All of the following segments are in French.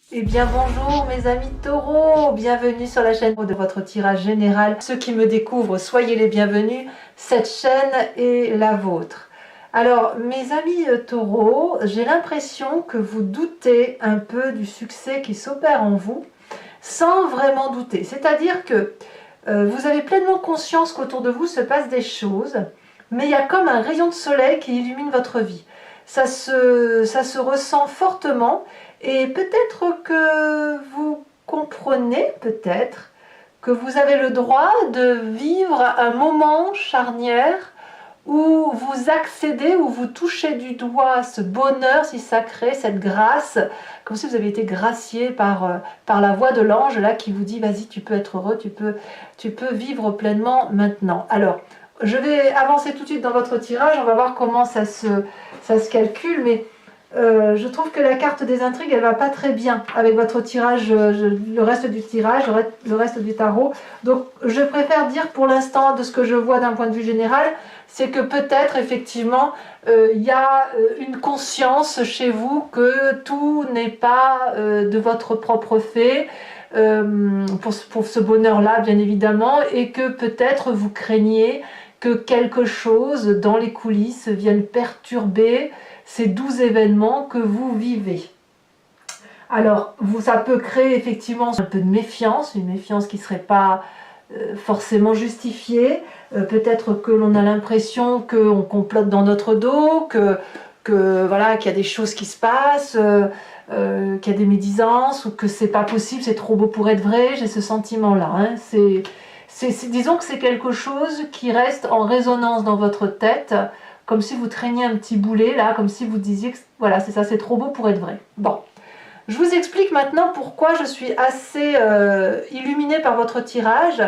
Eh bien bonjour mes amis taureaux, bienvenue sur la chaîne de votre tirage général. Ceux qui me découvrent, soyez les bienvenus, cette chaîne est la vôtre. Alors mes amis taureaux, j'ai l'impression que vous doutez un peu du succès qui s'opère en vous, sans vraiment douter. C'est-à-dire que vous avez pleinement conscience qu'autour de vous se passent des choses, mais il y a comme un rayon de soleil qui illumine votre vie. Ça se ressent fortement. Et peut-être que vous comprenez, peut-être, que vous avez le droit de vivre un moment charnière où vous accédez, où vous touchez du doigt ce bonheur si sacré, cette grâce, comme si vous aviez été gracié par la voix de l'ange là qui vous dit vas-y, tu peux être heureux, tu peux vivre pleinement maintenant. Alors, je vais avancer tout de suite dans votre tirage, on va voir comment ça se calcule, mais je trouve que la carte des intrigues, elle va pas très bien avec votre tirage, le reste du tirage, le reste du tarot. Donc, je préfère dire pour l'instant, de ce que je vois d'un point de vue général, c'est que peut-être, effectivement, il y a une conscience chez vous que tout n'est pas de votre propre fait, pour ce bonheur-là, bien évidemment, et que peut-être vous craignez que quelque chose dans les coulisses vienne perturber ces doux événements que vous vivez. Alors, ça peut créer effectivement un peu de méfiance, une méfiance qui ne serait pas forcément justifiée. Peut-être que l'on a l'impression qu'on complote dans notre dos, voilà, qu'il y a des choses qui se passent, qu'il y a des médisances, ou que c'est pas possible, c'est trop beau pour être vrai. J'ai ce sentiment-là. Hein. Disons que c'est quelque chose qui reste en résonance dans votre tête, comme si vous traîniez un petit boulet là, comme si vous disiez que voilà, c'est ça, c'est trop beau pour être vrai. Bon, je vous explique maintenant pourquoi je suis assez illuminée par votre tirage,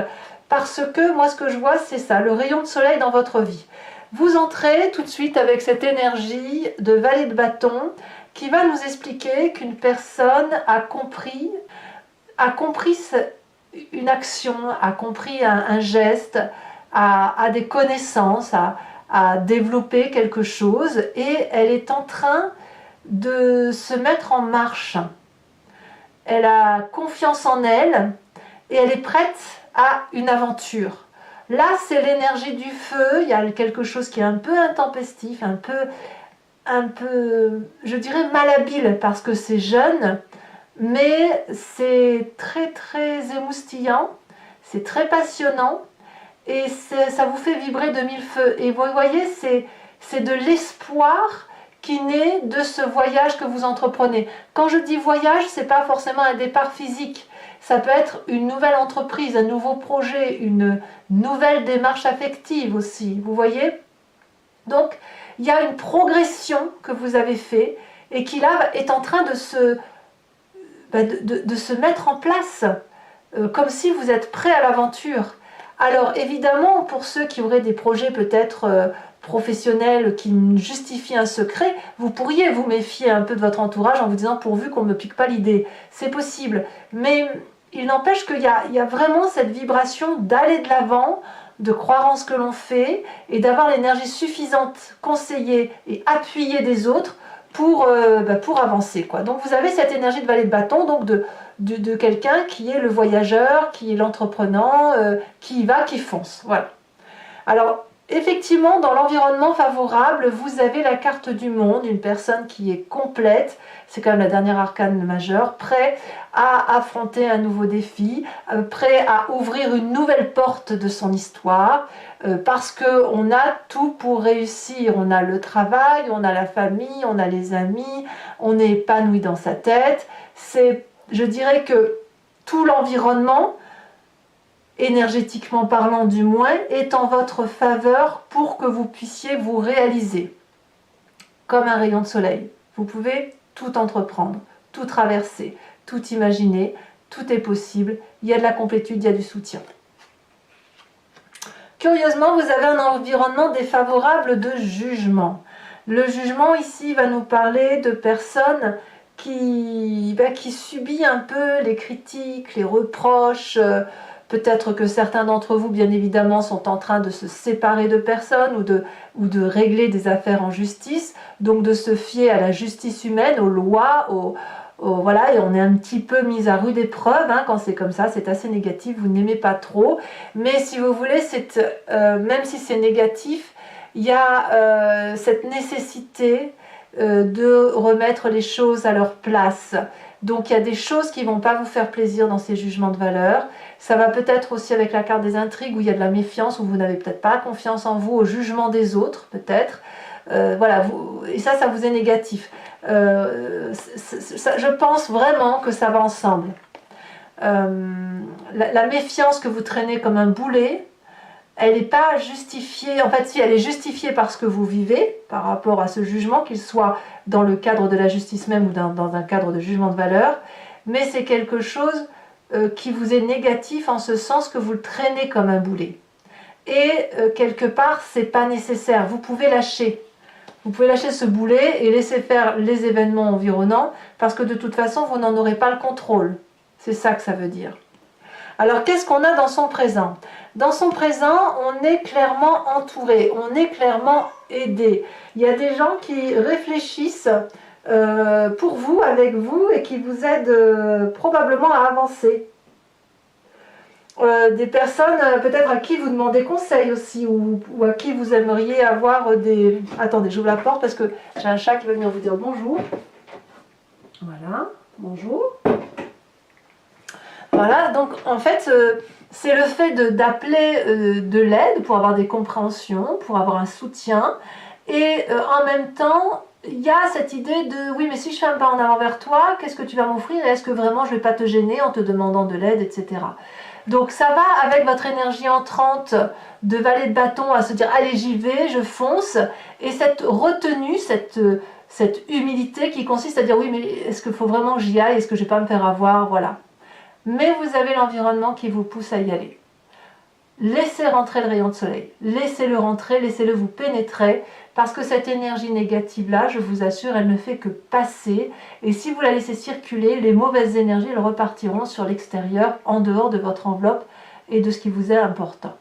parce que moi ce que je vois c'est ça, le rayon de soleil dans votre vie. Vous entrez tout de suite avec cette énergie de valet de bâton qui va nous expliquer qu'une personne a compris une action, a compris un geste, a des connaissances, à développer quelque chose et elle est en train de se mettre en marche. Elle a confiance en elle et elle est prête à une aventure. Là, c'est l'énergie du feu, il y a quelque chose qui est un peu intempestif, un peu, je dirais malhabile parce que c'est jeune, mais c'est très très émoustillant, c'est très passionnant. Et ça vous fait vibrer de mille feux. Et vous voyez, c'est de l'espoir qui naît de ce voyage que vous entreprenez. Quand je dis voyage, ce n'est pas forcément un départ physique. Ça peut être une nouvelle entreprise, un nouveau projet, une nouvelle démarche affective aussi. Vous voyez? Donc, il y a une progression que vous avez fait et qui là est en train de se mettre en place, comme si vous êtes prêt à l'aventure. Alors évidemment, pour ceux qui auraient des projets peut-être professionnels qui justifient un secret, vous pourriez vous méfier un peu de votre entourage en vous disant pourvu qu'on ne me pique pas l'idée. C'est possible, mais il n'empêche qu'il y a vraiment cette vibration d'aller de l'avant, de croire en ce que l'on fait et d'avoir l'énergie suffisante, conseillée et appuyée des autres pour avancer, quoi. Donc vous avez cette énergie de valet de bâton, donc de quelqu'un qui est le voyageur, qui est l'entreprenant, qui y va, qui fonce. Voilà. Alors, effectivement, dans l'environnement favorable, vous avez la carte du monde, une personne qui est complète, c'est quand même la dernière arcane majeure, prêt à affronter un nouveau défi, prêt à ouvrir une nouvelle porte de son histoire, parce qu'on a tout pour réussir. On a le travail, on a la famille, on a les amis, on est épanoui dans sa tête. Je dirais que tout l'environnement, énergétiquement parlant du moins, est en votre faveur pour que vous puissiez vous réaliser. Comme un rayon de soleil. Vous pouvez tout entreprendre, tout traverser, tout imaginer, tout est possible. Il y a de la complétude, il y a du soutien. Curieusement, vous avez un environnement défavorable de jugement. Le jugement ici va nous parler de personnes qui subit un peu les critiques, les reproches. Peut-être que certains d'entre vous, bien évidemment, sont en train de se séparer de personnes ou de régler des affaires en justice, donc de se fier à la justice humaine, aux lois, voilà, et on est un petit peu mis à rude épreuve, hein, quand c'est comme ça, c'est assez négatif, vous n'aimez pas trop, mais si vous voulez, même si c'est négatif, il y a cette nécessité de remettre les choses à leur place. Donc il y a des choses qui ne vont pas vous faire plaisir dans ces jugements de valeur. Ça va peut-être aussi avec la carte des intrigues où il y a de la méfiance, où vous n'avez peut-être pas confiance en vous, au jugement des autres peut-être. Voilà, et ça vous est négatif. Je pense vraiment que ça va ensemble. La méfiance que vous traînez comme un boulet, elle n'est pas justifiée, en fait si elle est justifiée par ce que vous vivez, par rapport à ce jugement, qu'il soit dans le cadre de la justice même ou dans un cadre de jugement de valeur, mais c'est quelque chose qui vous est négatif en ce sens que vous le traînez comme un boulet. Et quelque part, c'est pas nécessaire, vous pouvez lâcher. Vous pouvez lâcher ce boulet et laisser faire les événements environnants, parce que de toute façon, vous n'en aurez pas le contrôle. C'est ça que ça veut dire. Alors, qu'est-ce qu'on a dans son présent? Dans son présent, on est clairement entouré, on est clairement aidé. Il y a des gens qui réfléchissent pour vous, avec vous, et qui vous aident probablement à avancer. Des personnes peut-être à qui vous demandez conseil aussi, ou à qui vous aimeriez avoir des... Attendez, j'ouvre la porte parce que j'ai un chat qui va venir vous dire bonjour. Voilà, bonjour. Voilà, donc en fait, c'est le fait d'appeler de l'aide pour avoir des compréhensions, pour avoir un soutien, et en même temps, il y a cette idée de oui, mais si je fais un pas en avant vers toi, qu'est-ce que tu vas m'offrir et est-ce que vraiment je ne vais pas te gêner en te demandant de l'aide, etc. Donc ça va avec votre énergie entrante de valet de bâton à se dire allez j'y vais, je fonce, et cette retenue, cette humilité qui consiste à dire oui mais est-ce qu'il faut vraiment que j'y aille, est-ce que je ne vais pas me faire avoir, voilà. Mais vous avez l'environnement qui vous pousse à y aller. Laissez rentrer le rayon de soleil, laissez-le rentrer, laissez-le vous pénétrer, parce que cette énergie négative-là, je vous assure, elle ne fait que passer, et si vous la laissez circuler, les mauvaises énergies, elles repartiront sur l'extérieur, en dehors de votre enveloppe et de ce qui vous est important.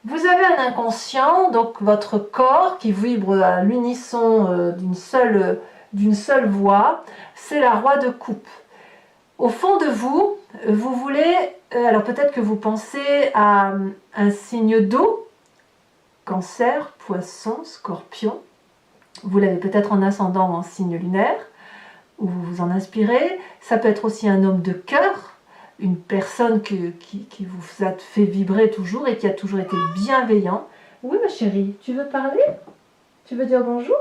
Vous avez un inconscient, donc votre corps qui vibre à l'unisson d'une seule voix, c'est la roi de coupe. Au fond de vous, vous voulez, alors peut-être que vous pensez à un signe d'eau, Cancer, Poisson, Scorpion. Vous l'avez peut-être en ascendant ou en signe lunaire, où vous vous en inspirez. Ça peut être aussi un homme de cœur, une personne qui vous a fait vibrer toujours et qui a toujours été bienveillant. Oui ma chérie, tu veux parler? Tu veux dire bonjour?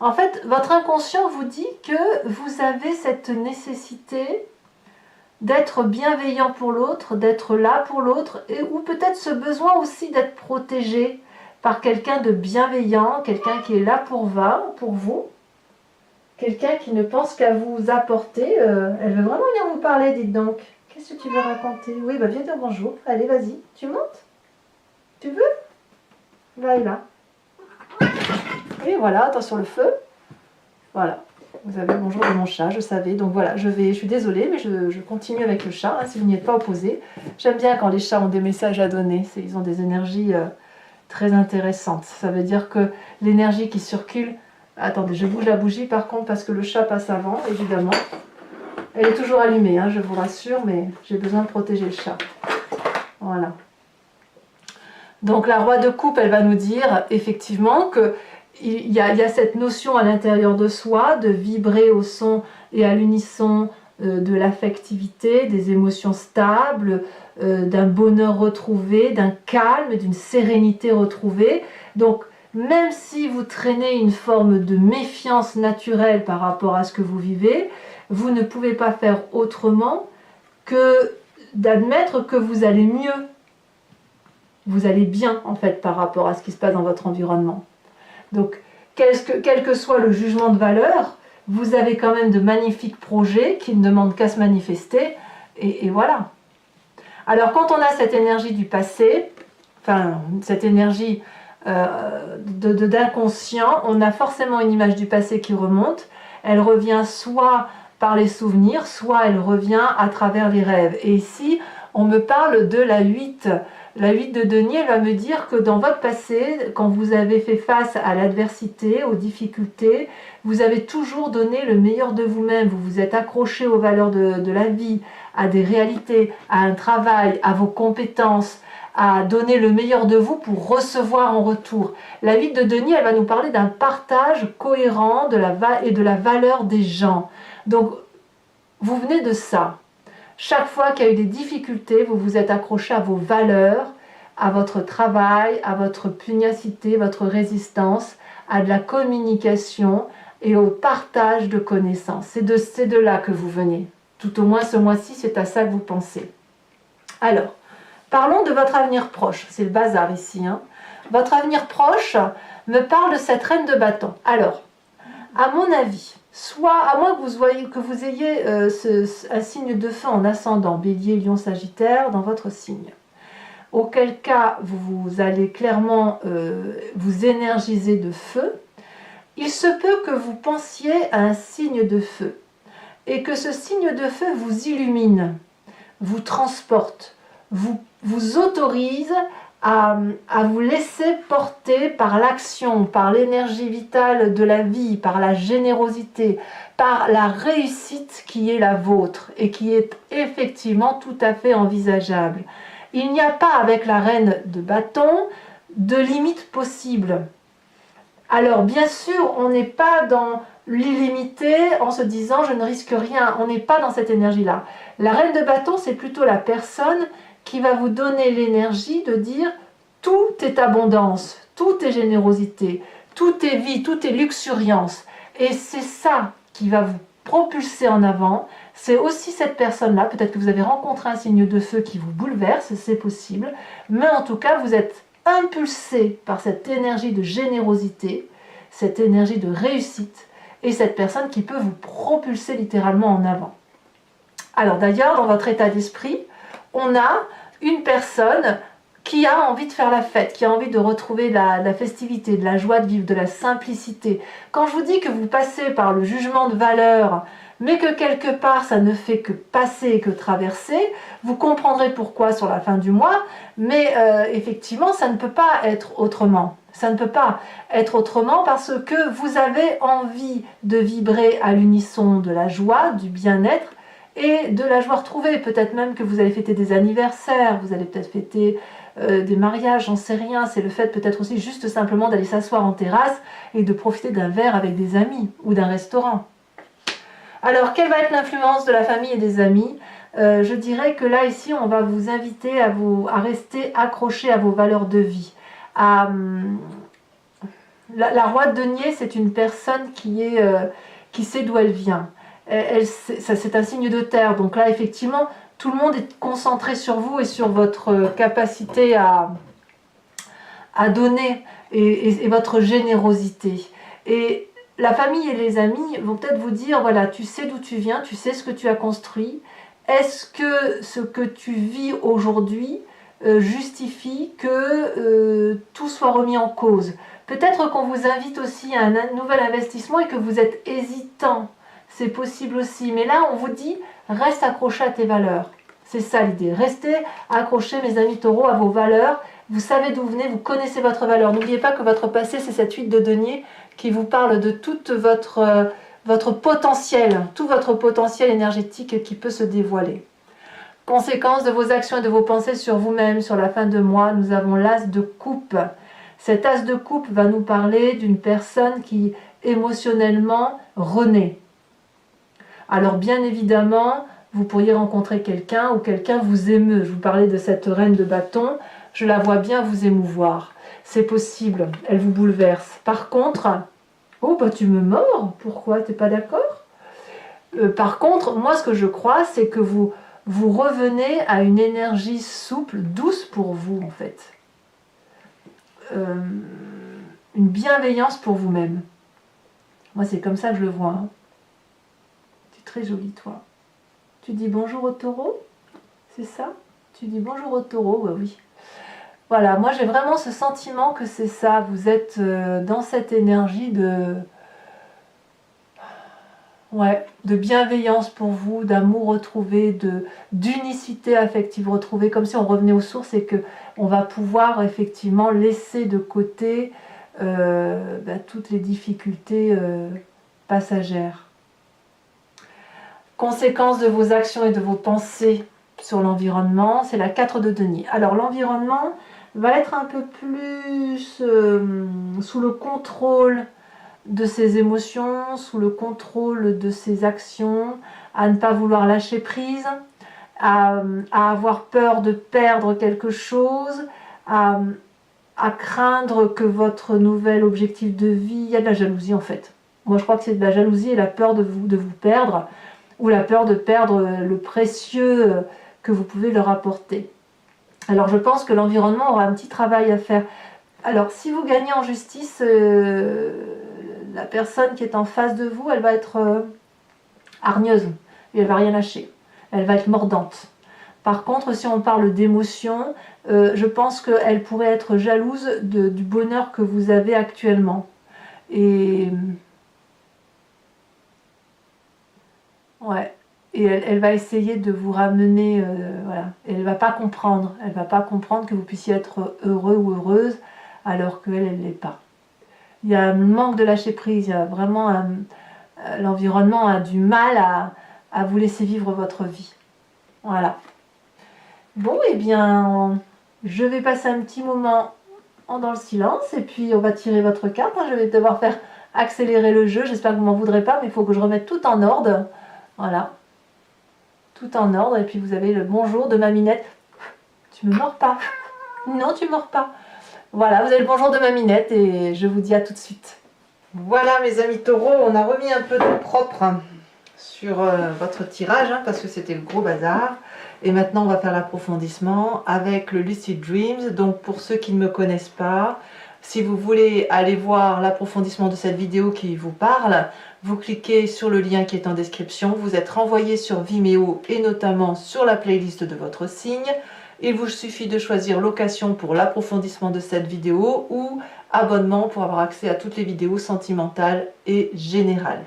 En fait, votre inconscient vous dit que vous avez cette nécessité d'être bienveillant pour l'autre, d'être là pour l'autre, ou peut-être ce besoin aussi d'être protégé par quelqu'un de bienveillant, quelqu'un qui est là pour vous, quelqu'un qui ne pense qu'à vous apporter. Elle veut vraiment venir vous parler, dites donc. Qu'est-ce que tu veux raconter? Oui, bah viens dire bonjour. Allez, vas-y. Tu montes? Tu veux? Là et là. Et voilà, attention le feu. Voilà. Vous avez le bonjour de mon chat, je savais. Donc voilà, je suis désolée, mais je continue avec le chat, hein, si vous n'y êtes pas opposé. J'aime bien quand les chats ont des messages à donner. Ils ont des énergies très intéressantes. Ça veut dire que l'énergie qui circule... Attendez, je bouge la bougie par contre parce que le chat passe avant, évidemment. Elle est toujours allumée, hein, je vous rassure, mais j'ai besoin de protéger le chat. Voilà. Donc la roi de coupe, elle va nous dire effectivement que il y a cette notion à l'intérieur de soi de vibrer au son et à l'unisson de l'affectivité, des émotions stables, d'un bonheur retrouvé, d'un calme, d'une sérénité retrouvée. Donc même si vous traînez une forme de méfiance naturelle par rapport à ce que vous vivez, vous ne pouvez pas faire autrement que d'admettre que vous allez mieux. Vous allez bien en fait par rapport à ce qui se passe dans votre environnement. Donc, quel que soit le jugement de valeur, vous avez quand même de magnifiques projets qui ne demandent qu'à se manifester, et voilà. Alors, quand on a cette énergie du passé, enfin, cette énergie d'inconscient, on a forcément une image du passé qui remonte. Elle revient soit par les souvenirs, soit elle revient à travers les rêves. Et ici, on me parle de la 8. La 8 de denier, elle va me dire que dans votre passé, quand vous avez fait face à l'adversité, aux difficultés, vous avez toujours donné le meilleur de vous-même. Vous vous êtes accroché aux valeurs de la vie, à des réalités, à un travail, à vos compétences, à donner le meilleur de vous pour recevoir en retour. La 8 de denier, elle va nous parler d'un partage cohérent et de la valeur des gens. Donc, vous venez de ça. Chaque fois qu'il y a eu des difficultés, vous vous êtes accroché à vos valeurs, à votre travail, à votre pugnacité, votre résistance, à de la communication et au partage de connaissances. C'est de là que vous venez. Tout au moins ce mois-ci, c'est à ça que vous pensez. Alors, parlons de votre avenir proche. C'est le bazar ici. Votre avenir proche me parle de cette reine de bâton. Alors, à mon avis, soit à moins que vous ayez un signe de feu en ascendant, bélier, lion, sagittaire, dans votre signe. Auquel cas, vous allez clairement vous énergiser de feu. Il se peut que vous pensiez à un signe de feu et que ce signe de feu vous illumine, vous transporte, vous autorise à vous laisser porter par l'action, par l'énergie vitale de la vie, par la générosité, par la réussite qui est la vôtre et qui est effectivement tout à fait envisageable. Il n'y a pas avec la reine de bâton de limite possible. Alors bien sûr, on n'est pas dans l'illimité en se disant je ne risque rien, on n'est pas dans cette énergie-là. La reine de bâton, c'est plutôt la personne qui va vous donner l'énergie de dire tout est abondance, tout est générosité, tout est vie, tout est luxuriance. Et c'est ça qui va vous propulser en avant. C'est aussi cette personne-là, peut-être que vous avez rencontré un signe de feu qui vous bouleverse, c'est possible, mais en tout cas vous êtes impulsé par cette énergie de générosité, cette énergie de réussite, et cette personne qui peut vous propulser littéralement en avant. Alors d'ailleurs, dans votre état d'esprit, on a une personne qui a envie de faire la fête, qui a envie de retrouver la festivité, de la joie de vivre, de la simplicité. Quand je vous dis que vous passez par le jugement de valeur, mais que quelque part ça ne fait que passer et que traverser, vous comprendrez pourquoi sur la fin du mois, mais effectivement ça ne peut pas être autrement. Ça ne peut pas être autrement parce que vous avez envie de vibrer à l'unisson de la joie, du bien-être et de la joie retrouvée. Peut-être même que vous allez fêter des anniversaires, vous allez peut-être fêter des mariages, j'en sais rien. C'est le fait peut-être aussi juste simplement d'aller s'asseoir en terrasse et de profiter d'un verre avec des amis ou d'un restaurant. Alors, quelle va être l'influence de la famille et des amis? Je dirais que là, ici, on va vous inviter à rester accroché à vos valeurs de vie. La roi de denier, c'est une personne qui sait d'où elle vient. C'est un signe de terre, donc là, effectivement, tout le monde est concentré sur vous et sur votre capacité à donner et votre générosité. Et la famille et les amis vont peut-être vous dire, voilà, tu sais d'où tu viens, tu sais ce que tu as construit. Est-ce que ce que tu vis aujourd'hui justifie que tout soit remis en cause? Peut-être qu'on vous invite aussi à un nouvel investissement et que vous êtes hésitant. C'est possible aussi. Mais là, on vous dit, reste accroché à tes valeurs. C'est ça l'idée. Restez accrochés, mes amis taureaux, à vos valeurs. Vous savez d'où vous venez, vous connaissez votre valeur. N'oubliez pas que votre passé, c'est cette 8 de denier qui vous parle de tout votre potentiel, tout votre potentiel énergétique qui peut se dévoiler. Conséquence de vos actions et de vos pensées sur vous-même, sur la fin de mois, nous avons l'as de coupe. Cet as de coupe va nous parler d'une personne qui émotionnellement renaît. Alors bien évidemment, vous pourriez rencontrer quelqu'un ou quelqu'un vous émeut. Je vous parlais de cette reine de bâton, je la vois bien vous émouvoir. C'est possible, elle vous bouleverse. Par contre, oh bah tu me mords, pourquoi, t'es pas d'accord? Par contre, moi ce que je crois, c'est que vous revenez à une énergie souple, douce pour vous en fait. Une bienveillance pour vous-même. Moi c'est comme ça que je le vois. Tu es très jolie toi. Tu dis bonjour au taureau? C'est ça? Tu dis bonjour au taureau? Bah oui. Voilà, moi j'ai vraiment ce sentiment que c'est ça. Vous êtes dans cette énergie Ouais, de bienveillance pour vous, d'amour retrouvé, d'unicité affective retrouvée, comme si on revenait aux sources et que on va pouvoir effectivement laisser de côté toutes les difficultés passagères. Conséquence de vos actions et de vos pensées sur l'environnement, c'est la 4 de denier. Alors l'environnement va être un peu plus sous le contrôle de ses émotions, sous le contrôle de ses actions, à ne pas vouloir lâcher prise, à avoir peur de perdre quelque chose, à craindre que votre nouvel objectif de vie, il y a de la jalousie en fait. Moi je crois que c'est de la jalousie et la peur de vous perdre, ou la peur de perdre le précieux que vous pouvez leur apporter. Alors je pense que l'environnement aura un petit travail à faire. Alors si vous gagnez en justice, la personne qui est en face de vous, elle va être hargneuse et elle va rien lâcher. Elle va être mordante. Par contre, si on parle d'émotion, je pense qu'elle pourrait être jalouse du bonheur que vous avez actuellement. Et ouais. Et elle va essayer de vous ramener, voilà. Et elle va pas comprendre. Elle va pas comprendre que vous puissiez être heureux ou heureuse alors qu'elle, elle l'est pas. Il y a un manque de lâcher prise. Il y a vraiment l'environnement a du mal à vous laisser vivre votre vie. Voilà. Bon, eh bien, je vais passer un petit moment dans le silence et puis on va tirer votre carte. Je vais devoir faire accélérer le jeu. J'espère que vous m'en voudrez pas, mais il faut que je remette tout en ordre. Voilà. Tout en ordre. Et puis vous avez le bonjour de ma Minette. Tu me mords pas. Non, tu mords pas. Voilà, vous avez le bonjour de ma Minette et je vous dis à tout de suite. Voilà mes amis taureaux, on a remis un peu de propre sur votre tirage parce que c'était le gros bazar. Et maintenant on va faire l'approfondissement avec le Lucid Dreams. Donc pour ceux qui ne me connaissent pas, si vous voulez aller voir l'approfondissement de cette vidéo qui vous parle, vous cliquez sur le lien qui est en description, vous êtes renvoyé sur Vimeo et notamment sur la playlist de votre signe. Il vous suffit de choisir location pour l'approfondissement de cette vidéo ou abonnement pour avoir accès à toutes les vidéos sentimentales et générales.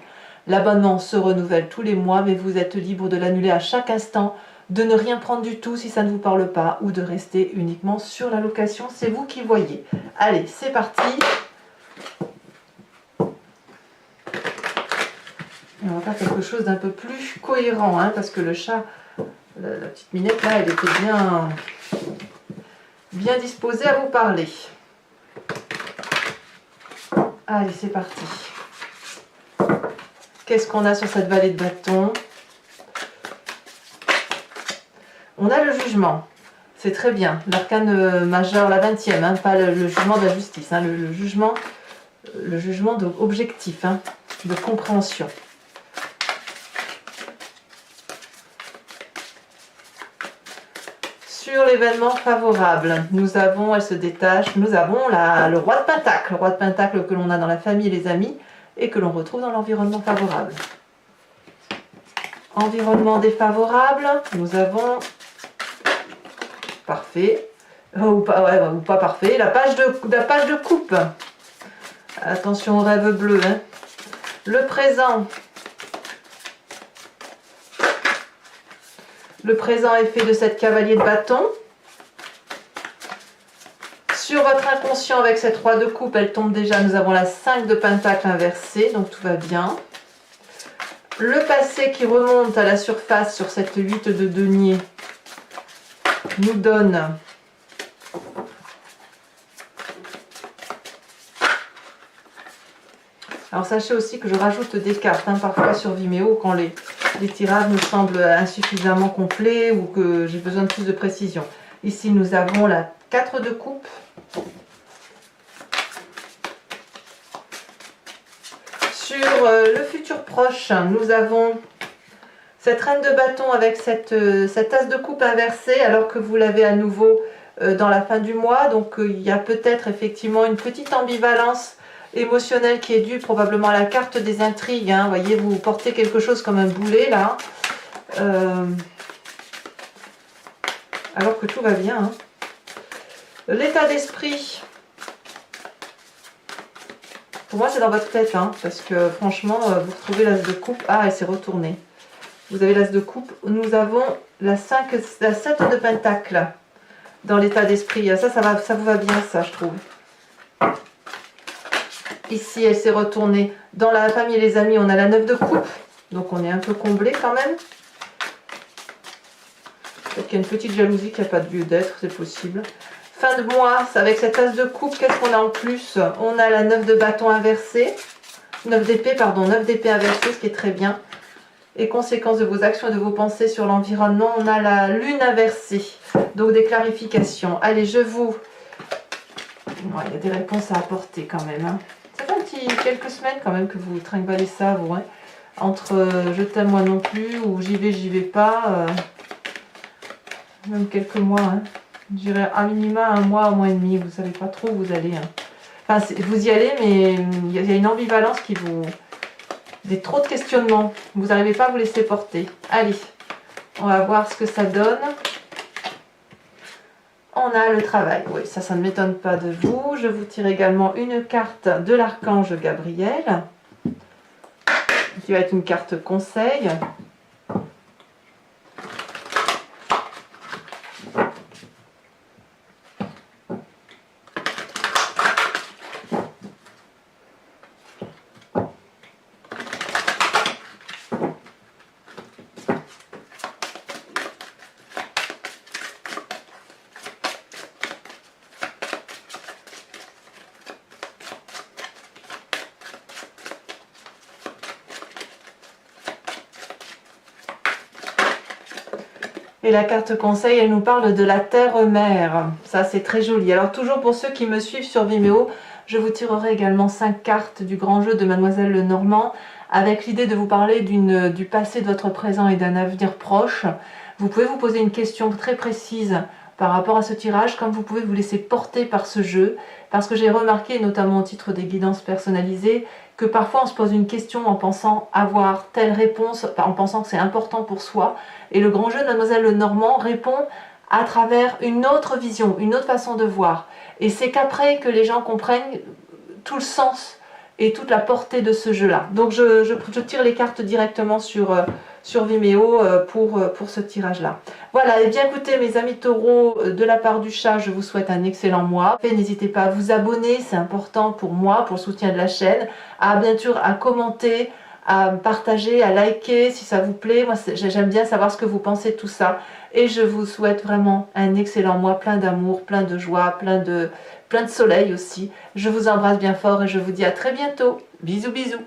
L'abonnement se renouvelle tous les mois, mais vous êtes libre de l'annuler à chaque instant, de ne rien prendre du tout si ça ne vous parle pas ou de rester uniquement sur la location. C'est vous qui voyez. Allez, c'est parti. Et on va faire quelque chose d'un peu plus cohérent, parce que le chat, la petite Minette là, elle était bien disposée à vous parler. Allez, c'est parti. Qu'est-ce qu'on a sur cette vallée de bâton? On a le jugement. C'est très bien. L'arcane majeur, la 20e, pas le jugement de la justice, le jugement objectif, de compréhension. Sur l'événement favorable, nous avons, elle se détache, nous avons le roi de Pentacle. Le roi de Pentacle que l'on a dans la famille et les amis et que l'on retrouve dans l'environnement favorable. Environnement défavorable, nous avons parfait, ou pas parfait, la page de coupe. Attention au rêve bleu. Le présent. Le présent est fait de cette cavalier de bâton. Sur votre inconscient avec cette roi de coupe, elle tombe déjà. Nous avons la 5 de pentacle inversée, donc tout va bien. Le passé qui remonte à la surface sur cette 8 de denier nous donne alors sachez aussi que je rajoute des cartes parfois sur Vimeo quand les tirages me semblent insuffisamment complets ou que j'ai besoin de plus de précision. Ici nous avons la 4 de coupe. Sur le futur proche, nous avons cette reine de bâton avec cette as de coupe inversée alors que vous l'avez à nouveau dans la fin du mois. Donc il y a peut-être effectivement une petite ambivalence émotionnelle qui est due probablement à la carte des intrigues. Vous voyez, vous portez quelque chose comme un boulet là. Alors que tout va bien. L'état d'esprit. Pour moi, c'est dans votre tête, hein, parce que franchement, vous retrouvez l'as de coupe. Ah, elle s'est retournée. Vous avez l'as de coupe. Nous avons la 7 de pentacle dans l'état d'esprit. Ça vous va bien, ça, je trouve. Ici, elle s'est retournée. Dans la famille et les amis, on a la 9 de coupe. Donc, on est un peu comblé quand même. Peut-être qu'il y a une petite jalousie qui n'a pas de lieu d'être, c'est possible. Fin de mois, avec cette as de coupe, qu'est-ce qu'on a en plus? On a la 9 de bâton inversée. 9 d'épée, pardon, 9 d'épée inversée, ce qui est très bien. Et conséquences de vos actions et de vos pensées sur l'environnement, on a la lune inversée. Donc, des clarifications. Allez, je vous... Ouais, il y a des réponses à apporter quand même, hein. Ça fait quelques semaines quand même que vous trinquez ça, vous, hein. Entre je t'aime moi non plus ou j'y vais pas, même quelques mois, hein. Je dirais à minima un mois et demi, vous savez pas trop où vous allez, hein. Enfin, vous y allez, mais il y a une ambivalence qui vous... trop de questionnements, vous n'arrivez pas à vous laisser porter. Allez, on va voir ce que ça donne. On a le travail, oui, ça ne m'étonne pas de vous. Je vous tire également une carte de l'archange Gabriel, qui va être une carte conseil. Et la carte conseil, elle nous parle de la terre-mère. Ça, c'est très joli. Alors, toujours pour ceux qui me suivent sur Vimeo, je vous tirerai également 5 cartes du grand jeu de Mademoiselle Lenormand, avec l'idée de vous parler du passé de votre présent et d'un avenir proche. Vous pouvez vous poser une question très précise par rapport à ce tirage, comme vous pouvez vous laisser porter par ce jeu, parce que j'ai remarqué, notamment au titre des guidances personnalisées, que parfois on se pose une question en pensant avoir telle réponse, en pensant que c'est important pour soi, et le grand jeu de Mademoiselle Lenormand répond à travers une autre vision, une autre façon de voir. Et c'est qu'après que les gens comprennent tout le sens et toute la portée de ce jeu-là. Donc je tire les cartes directement sur Vimeo pour ce tirage-là. Voilà, et bien écoutez mes amis taureaux, de la part du chat, je vous souhaite un excellent mois. N'hésitez pas à vous abonner, c'est important pour moi, pour le soutien de la chaîne, à bien sûr à commenter, à partager, à liker si ça vous plaît. Moi j'aime bien savoir ce que vous pensez de tout ça. Et je vous souhaite vraiment un excellent mois, plein d'amour, plein de joie, plein de soleil aussi. Je vous embrasse bien fort et je vous dis à très bientôt. Bisous bisous.